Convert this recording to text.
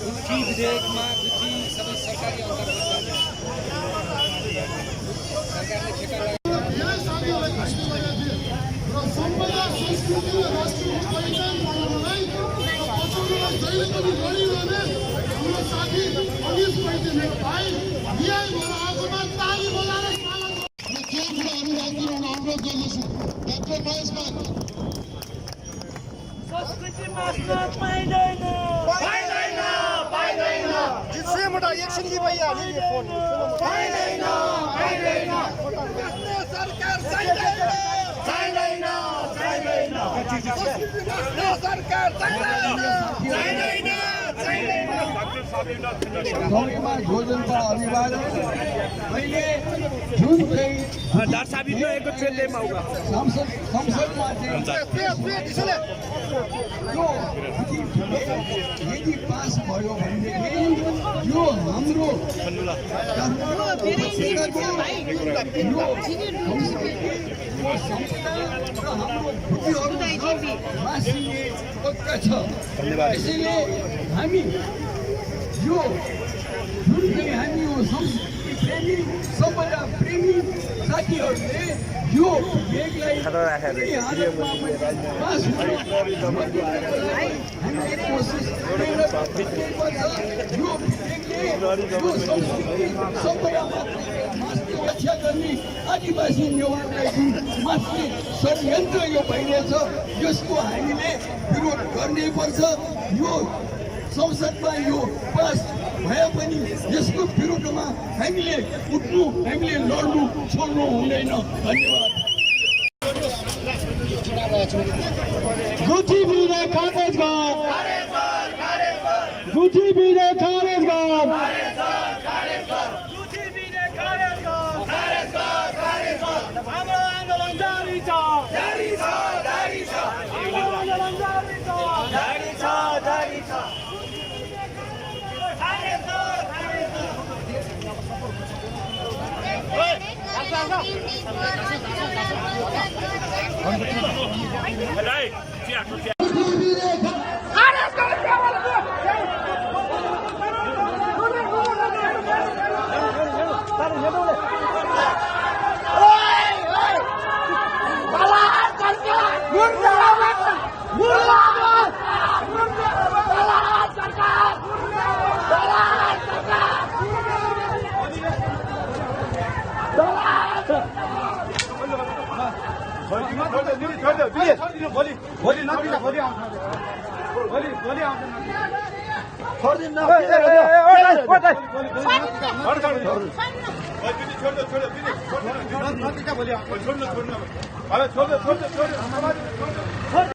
कृषि विधेयकमा कृषि सबै सरकारी अन्तर्गत सरकारले ठेक्का सम्पदा संस्कृति र राष्ट्रको पहिचान बनाउनलाई जहिले पनि लडिरहने हाम्रो साथी अनिस पैते मेरो भाइ बिहान भएर आगोमा ताली बजाएर केही कुरा अनुरोध गराउन अनुरोध गर्दछु। डाक्टर महेश मान संस्कृति मास्न पाइँदैन पाइँदैन पाइँदैन जिसैबाट एकछिन कि भइया नि यो फोन पाइँदैन पाइँदैन सरकार चाहिँदैन चाहिँदैन चाहिँदैन सरकार चाहिँदैन चाहिँदैन चाहिँदैन गाउँमा भोजनको अनिवार्य अहिले जुन चाहिँ दर्शाबिनो एको ट्रेनलेमा होगा संसदमा यदि पास भयो भनेदेखि यो हाम्रो यसैले हामी यो जुन चाहिँ हामी यो संस्कृति प्रेमी सम्पदा प्रेमी साथीहरूले यो विधेयकलाई कोसिस गरेर यो रक्षा गर्ने आदिवासी नेवारलाई जुन मात्रै षड्यन्त्र यो भइरहेछ यसको हामीले विरोध गर्नै पर्छ। यो संसदमा यो पास भए पनि यसको विरुद्धमा हामीले उठ्नु हामीले लड्नु छोड्नु हुँदैन। धन्यवाद। गुठी बिना खारेज गर गुठी बिना खारेज गर हाम्रो आन्दोलन जारी छ जारी छ जारी छ हाम्रो आन्दोलन जारी छ जारी छ जारी छ छोड़